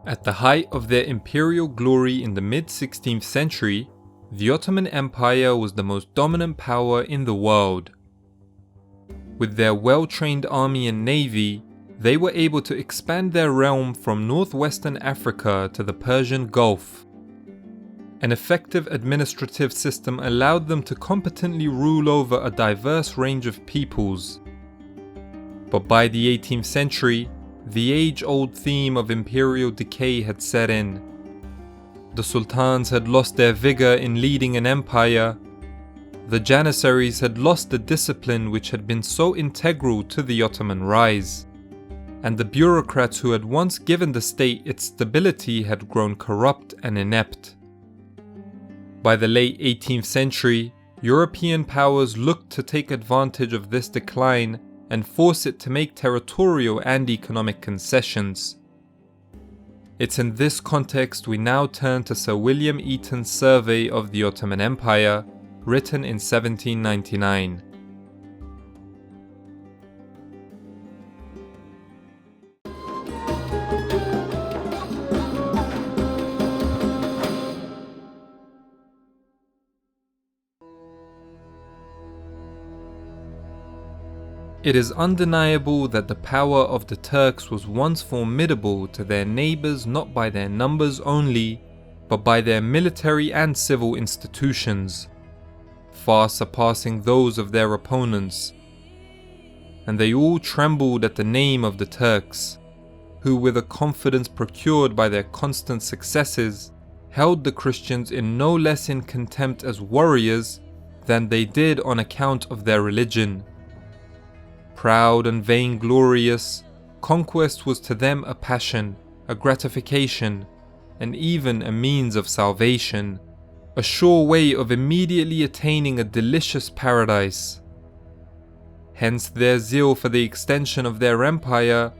At the height of their imperial glory in the mid-16th century, the Ottoman Empire was the most dominant power in the world. With their well-trained army and navy, they were able to expand their realm from northwestern Africa to the Persian Gulf. An effective administrative system allowed them to competently rule over a diverse range of peoples. But by the 18th century, the age-old theme of imperial decay had set in. The Sultans had lost their vigor in leading an empire. The janissaries had lost the discipline which had been so integral to the Ottoman rise. And the bureaucrats who had once given the state its stability had grown corrupt and inept. By the late 18th century, European powers looked to take advantage of this decline and force it to make territorial and economic concessions. It's in this context we now turn to Sir William Eton's survey of the Ottoman Empire, written in 1799. It is undeniable that the power of the Turks was once formidable to their neighbours not by their numbers only, but by their military and civil institutions, far surpassing those of their opponents. And they all trembled at the name of the Turks, who with a confidence procured by their constant successes, held the Christians in no less in contempt as warriors than they did on account of their religion. Proud and vainglorious, conquest was to them a passion, a gratification, and even a means of salvation, a sure way of immediately attaining a delicious paradise. Hence their zeal for the extension of their empire,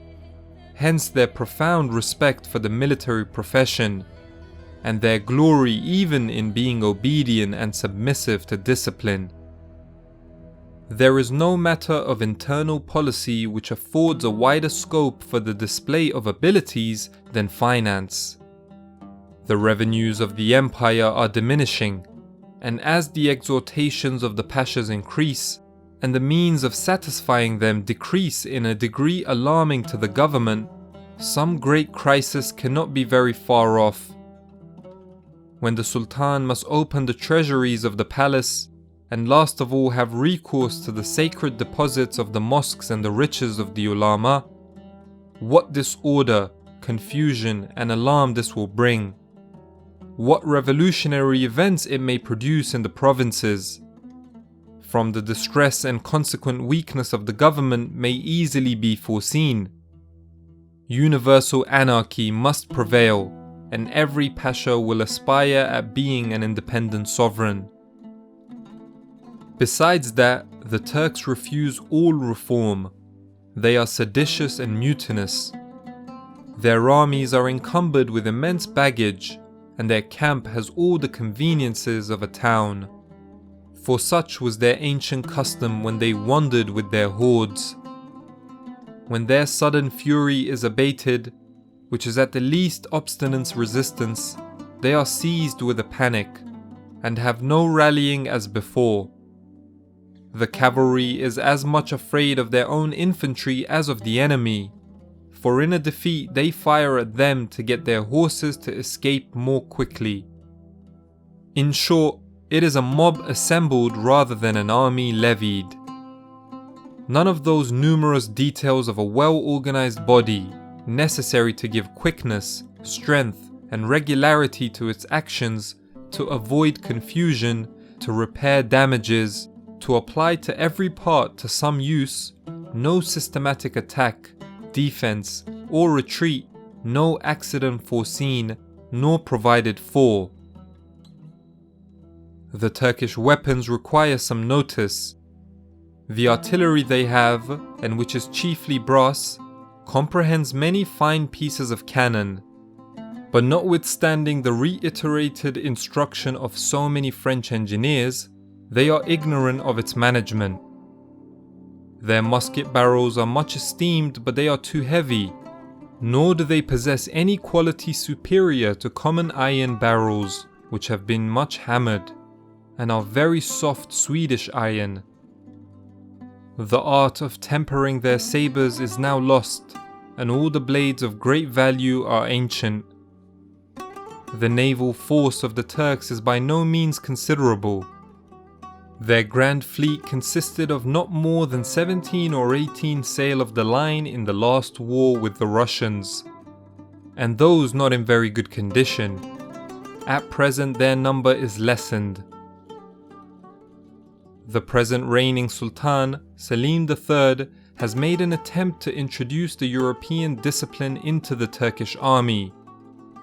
hence their profound respect for the military profession, and their glory even in being obedient and submissive to discipline. There is no matter of internal policy which affords a wider scope for the display of abilities than finance. The revenues of the empire are diminishing, and as the exhortations of the pashas increase, and the means of satisfying them decrease in a degree alarming to the government, some great crisis cannot be very far off. When the Sultan must open the treasuries of the palace, and last of all have recourse to the sacred deposits of the mosques and the riches of the ulama, what disorder, confusion and alarm this will bring. What revolutionary events it may produce in the provinces. From the distress and consequent weakness of the government may easily be foreseen. Universal anarchy must prevail, and every pasha will aspire at being an independent sovereign. Besides that, the Turks refuse all reform. They are seditious and mutinous. Their armies are encumbered with immense baggage, and their camp has all the conveniences of a town. For such was their ancient custom when they wandered with their hordes. When their sudden fury is abated, which is at the least obstinate resistance, they are seized with a panic, and have no rallying as before. The cavalry is as much afraid of their own infantry as of the enemy, for in a defeat they fire at them to get their horses to escape more quickly. In short, it is a mob assembled rather than an army levied. None of those numerous details of a well-organized body, necessary to give quickness, strength, and regularity to its actions, to avoid confusion, to repair damages, to apply to every part to some use, no systematic attack, defense, or retreat, no accident foreseen, nor provided for. The Turkish weapons require some notice. The artillery they have, and which is chiefly brass, comprehends many fine pieces of cannon, but notwithstanding the reiterated instruction of so many French engineers, they are ignorant of its management. Their musket barrels are much esteemed, but they are too heavy. nor do they possess any quality superior to common iron barrels, which have been much hammered, and are very soft Swedish iron. The art of tempering their sabres is now lost, and all the blades of great value are ancient. The naval force of the Turks is by no means considerable. Their grand fleet consisted of not more than 17 or 18 sail of the line in the last war with the Russians, and those not in very good condition. At present their number is lessened. The present reigning Sultan, Selim III, has made an attempt to introduce the European discipline into the Turkish army,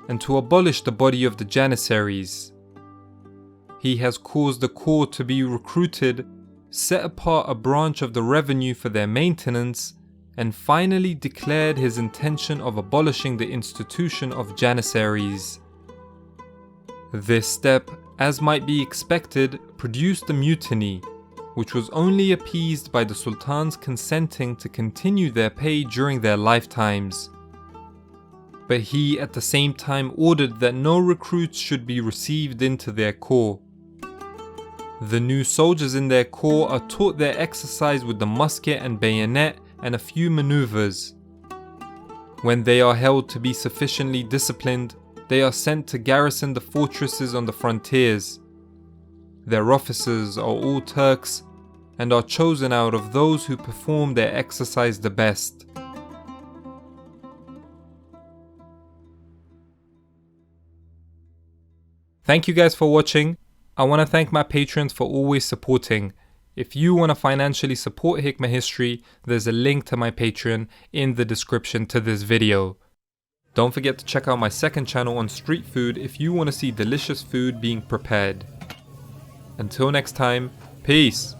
and to abolish the body of the janissaries. He has caused the corps to be recruited, set apart a branch of the revenue for their maintenance, and finally declared his intention of abolishing the institution of janissaries. This step, as might be expected, produced a mutiny, which was only appeased by the sultans consenting to continue their pay during their lifetimes. But he at the same time ordered that no recruits should be received into their corps. The new soldiers in their corps are taught their exercise with the musket and bayonet and a few maneuvers. When they are held to be sufficiently disciplined, they are sent to garrison the fortresses on the frontiers. Their officers are all Turks and are chosen out of those who perform their exercise the best. Thank you guys for watching. I want to thank my patrons for always supporting. If you want to financially support Hikmah History, there's a link to my Patreon in the description to this video. Don't forget to check out my second channel on street food if you want to see delicious food being prepared. Until next time, peace!